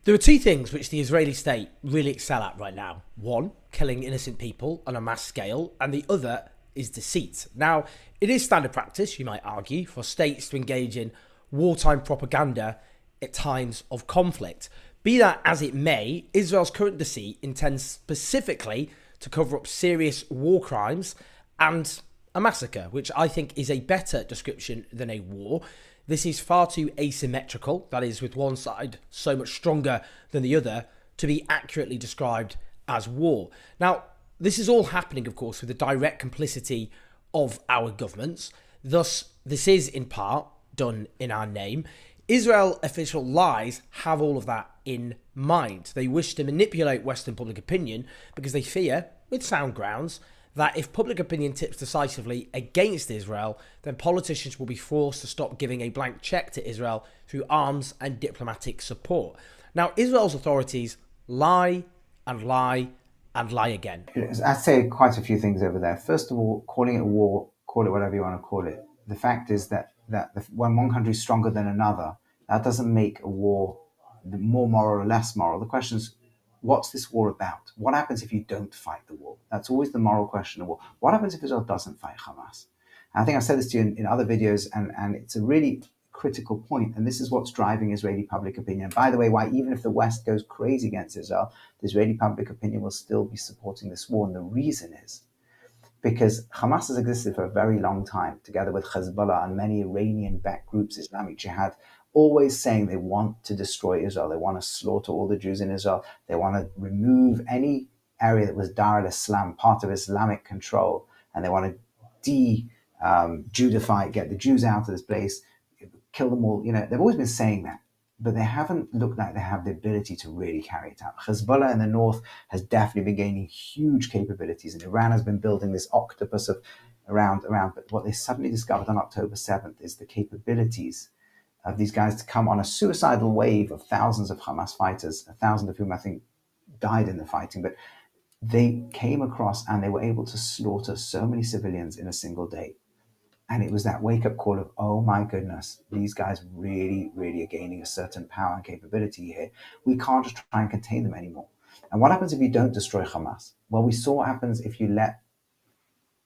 There are two things which the Israeli state really excel at right now. One, killing innocent people on a mass scale, and the other is deceit. Now, it is standard practice, you might argue, for states to engage in wartime propaganda at times of conflict. Be that as it may, Israel's current deceit intends specifically to cover up serious war crimes and a massacre, which I think is a better description than a war. This is far too asymmetrical, that is, with one side so much stronger than the other, to be accurately described as war. Now, this is all happening, of course, with the direct complicity of our governments. Thus, this is in part done in our name. Israel official lies have all of that in mind. They wish to manipulate Western public opinion because they fear, with sound grounds, that if public opinion tips decisively against Israel, then politicians will be forced to stop giving a blank check to Israel through arms and diplomatic support. Now, Israel's authorities lie and lie and lie again. I'd say quite a few things over there. First of all, calling it a war, call it whatever you want to call it. The fact is that when one country is stronger than another, that doesn't make a war more moral or less moral. The question is, what's this war about? What happens if you don't fight the war? That's always the moral question of war. What happens if Israel doesn't fight Hamas? And I think I've said this to you in other videos, and it's a really critical point, and this is what's driving Israeli public opinion. By the way, why even if the West goes crazy against Israel, the Israeli public opinion will still be supporting this war. And the reason is because Hamas has existed for a very long time, together with Hezbollah and many Iranian-backed groups, Islamic Jihad, always saying they want to destroy Israel. They want to slaughter all the Jews in Israel. They want to remove any area that was Dar al-Islam, part of Islamic control. And they want to Judify, get the Jews out of this place, kill them all. They've always been saying that, but they haven't looked like they have the ability to really carry it out. Hezbollah in the north has definitely been gaining huge capabilities, and Iran has been building this octopus of around. But what they suddenly discovered on October 7th is the capabilities of these guys to come on a suicidal wave of thousands of Hamas fighters, 1,000 of whom I think died in the fighting, but they came across and they were able to slaughter so many civilians in a single day. And it was that wake-up call of, oh my goodness, these guys really, really are gaining a certain power and capability here. We can't just try and contain them anymore. And what happens if you don't destroy Hamas? Well, we saw what happens if you let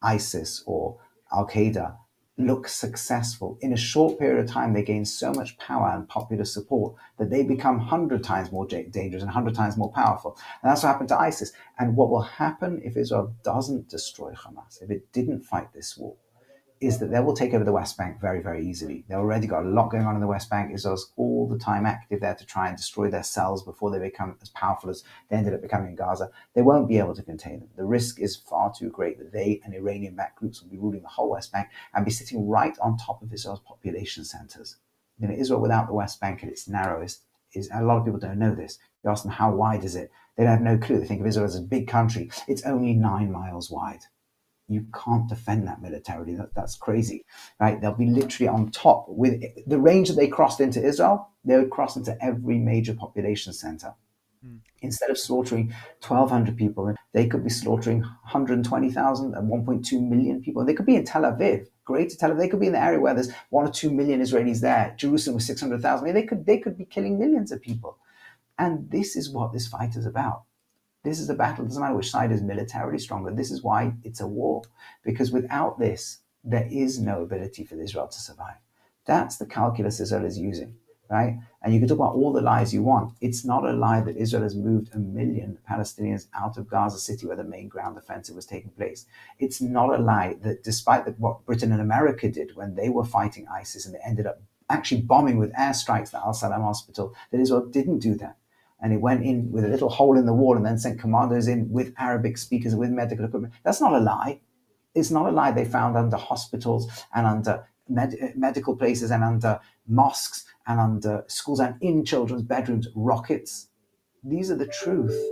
ISIS or Al-Qaeda look successful. In a short period of time, they gain so much power and popular support that they become 100 times more dangerous and 100 times more powerful. And that's what happened to ISIS. And what will happen if Israel doesn't destroy Hamas, if it didn't fight this war, is that they will take over the West Bank very, very easily. They've already got a lot going on in the West Bank. Israel's all the time active there to try and destroy their cells before they become as powerful as they ended up becoming in Gaza. They won't be able to contain them. The risk is far too great that they and Iranian-backed groups will be ruling the whole West Bank and be sitting right on top of Israel's population centers. Israel without the West Bank at its narrowest is, a lot of people don't know this. You ask them, how wide is it? They have no clue. They think of Israel as a big country. It's only 9 miles wide. You can't defend that militarily. That's crazy, right? They'll be literally on top. With the range that they crossed into Israel, they would cross into every major population center. Instead of slaughtering 1,200 people, they could be slaughtering 120,000 and 1.2 million people. They could be in Tel Aviv, greater Tel Aviv. They could be in the area where there's 1 or 2 million Israelis there. Jerusalem with 600,000. I mean, they could be killing millions of people. And this is what this fight is about. This is a battle. It doesn't matter which side is militarily stronger. This is why it's a war. Because without this, there is no ability for Israel to survive. That's the calculus Israel is using, right? And you can talk about all the lies you want. It's not a lie that Israel has moved 1 million Palestinians out of Gaza City where the main ground offensive was taking place. It's not a lie that despite what Britain and America did when they were fighting ISIS and they ended up actually bombing with airstrikes the Al-Salam hospital, that Israel didn't do that. And it went in with a little hole in the wall and then sent commandos in with Arabic speakers and with medical equipment. That's not a lie. It's not a lie. They found under hospitals and under medical places and under mosques and under schools and in children's bedrooms rockets. These are the truth.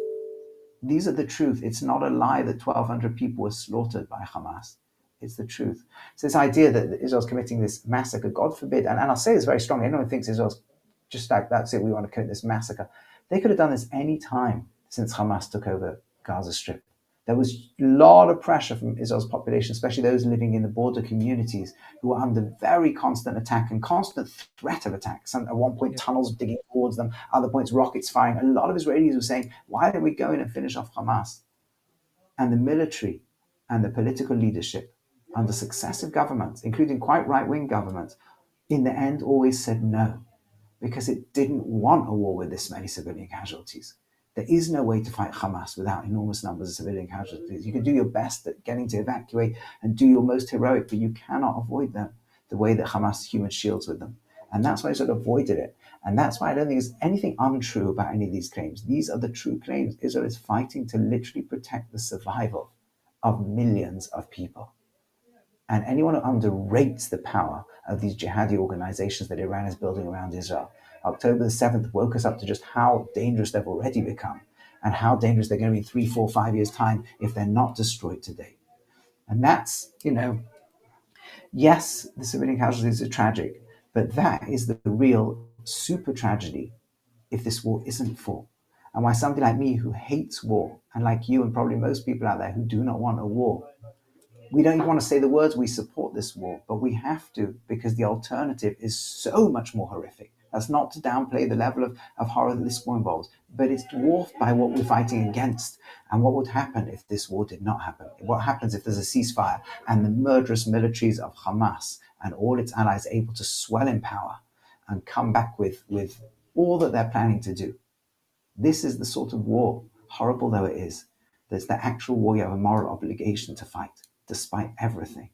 These are the truth. It's not a lie that 1,200 people were slaughtered by Hamas. It's the truth. So this idea that Israel's committing this massacre, God forbid, and I'll say this very strongly, anyone thinks Israel's just like, that's it, we want to commit this massacre. They could have done this any time since Hamas took over Gaza Strip. There was a lot of pressure from Israel's population, especially those living in the border communities who were under very constant attack and constant threat of attack. Some, at one point, tunnels digging towards them, other points, rockets firing. A lot of Israelis were saying, why don't we go in and finish off Hamas? And the military and the political leadership under successive governments, including quite right-wing governments, in the end always said no, because it didn't want a war with this many civilian casualties. There is no way to fight Hamas without enormous numbers of civilian casualties. You can do your best at getting to evacuate and do your most heroic, but you cannot avoid them the way that Hamas human shields with them. And that's why I sort of avoided it. And that's why I don't think there's anything untrue about any of these claims. These are the true claims. Israel is fighting to literally protect the survival of millions of people. And anyone who underrates the power of these jihadi organizations that Iran is building around Israel, October the 7th woke us up to just how dangerous they've already become and how dangerous they're going to be in 3, 4, 5 years' time if they're not destroyed today. And that's, yes, the civilian casualties are tragic, but that is the real super tragedy if this war isn't fought. And why somebody like me who hates war, and like you and probably most people out there who do not want a war, we don't even want to say the words we support this war, but we have to, because the alternative is so much more horrific. That's not to downplay the level of horror that this war involves, but it's dwarfed by what we're fighting against and what would happen if this war did not happen. What happens if there's a ceasefire and the murderous militaries of Hamas and all its allies able to swell in power and come back with all that they're planning to do. This is the sort of war, horrible though it is, that's the actual war you have a moral obligation to fight, despite everything.